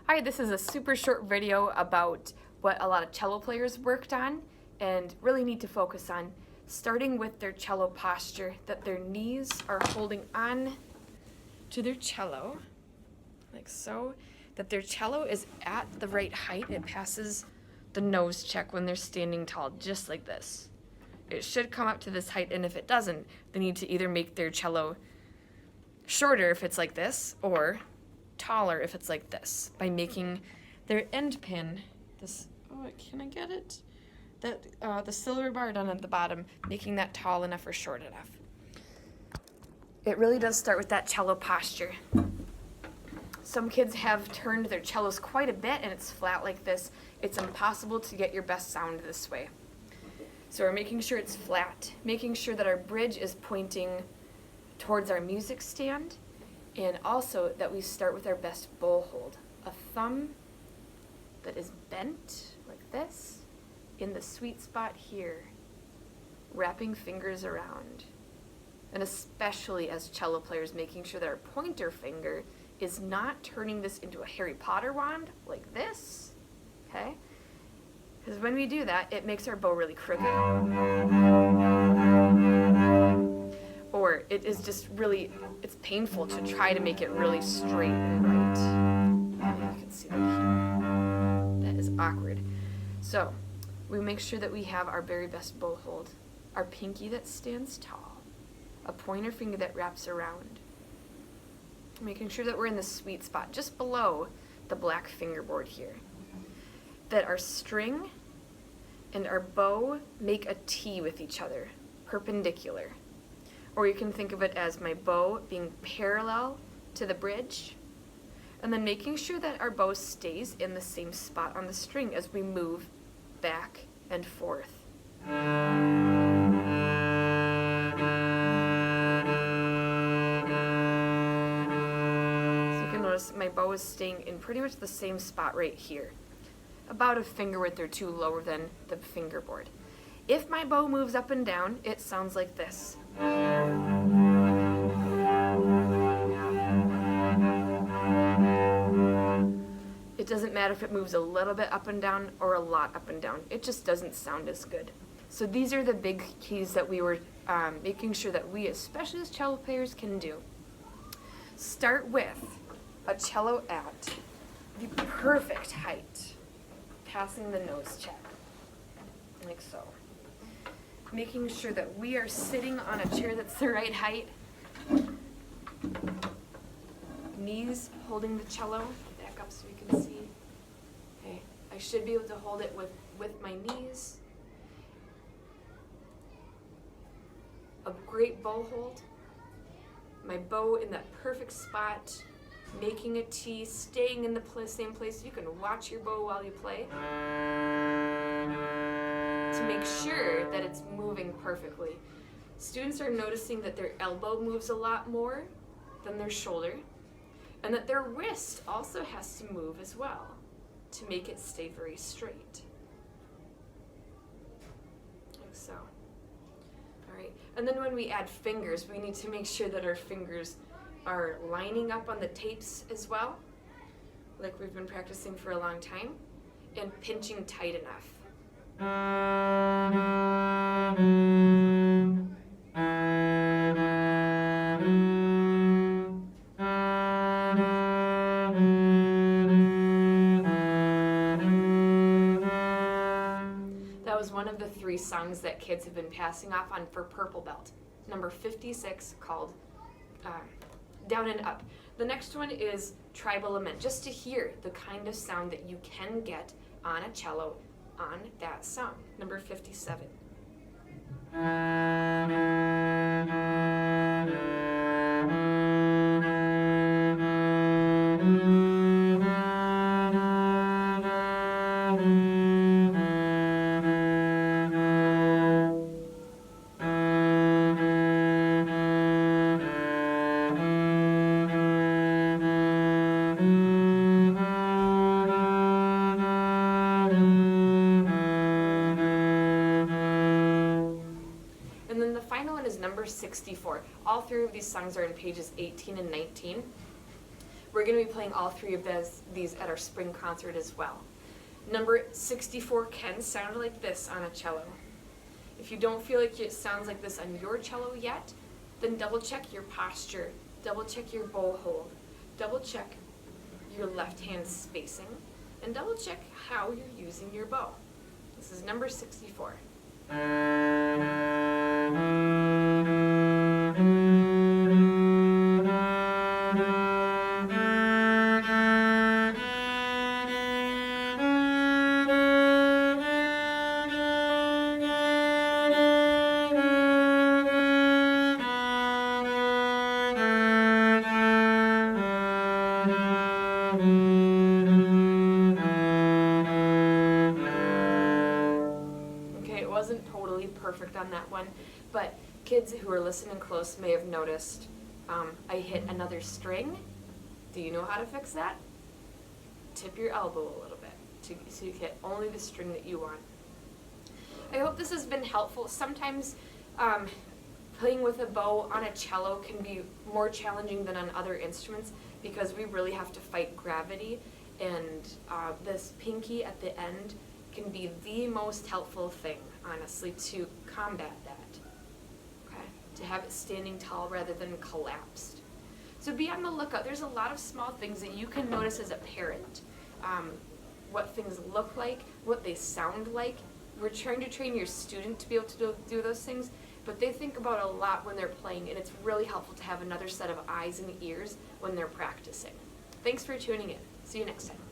Hi, this is a super short video about what a lot of cello players worked on and really need to focus on, starting with their cello posture, that their knees are holding on to their cello, like so, that their cello is at the right height. It passes the nose check when they're standing tall, just like this. It should come up to this height, and if it doesn't, they need to either make their cello shorter if it's like this, or taller if it's like this, by making their end pin, this, oh, can I get it? That the silver bar down at the bottom, making that tall enough or short enough. It really does start with that cello posture. Some kids have turned their cellos quite a bit and it's flat like this. It's impossible to get your best sound this way. So we're making sure it's flat, making sure that our bridge is pointing towards our music stand, and also that we start with our best bow hold. A thumb that is bent like this in the sweet spot here, wrapping fingers around. And especially as cello players, making sure that our pointer finger is not turning this into a Harry Potter wand like this, okay? Because when we do that, it makes our bow really crooked. Or it is just really, it's painful to try to make it really straight and right. You can see that here. That is awkward. So we make sure that we have our very best bow hold, our pinky that stands tall, a pointer finger that wraps around, making sure that we're in the sweet spot just below the black fingerboard here, that our string and our bow make a T with each other, perpendicular. Or you can think of it as my bow being parallel to the bridge, and then making sure that our bow stays in the same spot on the string as we move back and forth. So you can notice my bow is staying in pretty much the same spot right here, about a finger width or two lower than the fingerboard. If my bow moves up and down, it sounds like this. It doesn't matter if it moves a little bit up and down or a lot up and down. It just doesn't sound as good. So these are the big keys that we were making sure that we, especially as cello players, can do. Start with a cello at the perfect height, passing the nose check, like so. Making sure that we are sitting on a chair that's the right height. Knees holding the cello. Back up so you can see. Okay, I should be able to hold it with my knees. A great bow hold. My bow in that perfect spot. Making a T, staying in the same place. You can watch your bow while you play, to make sure that it's moving perfectly. Students are noticing that their elbow moves a lot more than their shoulder, and that their wrist also has to move as well to make it stay very straight. Like so. All right, and then when we add fingers, we need to make sure that our fingers are lining up on the tapes as well, like we've been practicing for a long time, and pinching tight enough. That was one of the 3 songs that kids have been passing off on for Purple Belt, number 56, called Down and Up. The next one is Tribal Lament, just to hear the kind of sound that you can get on a cello on that song, number 57. Number 64. All 3 of these songs are in pages 18 and 19. We're going to be playing all three of these at our spring concert as well. Number 64 can sound like this on a cello. If you don't feel like it sounds like this on your cello yet, then double check your posture, double check your bow hold, double check your left hand spacing, and double check how you're using your bow. This is number 64. Okay, it wasn't totally perfect on that one, but kids who are listening close may have noticed I hit another string. Do you know how to fix that? Tip your elbow a little bit so you hit only the string that you want. I hope this has been helpful. Sometimes playing with a bow on a cello can be more challenging than on other instruments because we really have to fight gravity, and this pinky at the end can be the most helpful thing, honestly, to combat that, okay? To have it standing tall rather than collapsed. So be on the lookout. There's a lot of small things that you can notice as a parent. What things look like, what they sound like. We're trying to train your student to be able to do those things, but they think about it a lot when they're playing, and it's really helpful to have another set of eyes and ears when they're practicing. Thanks for tuning in. See you next time.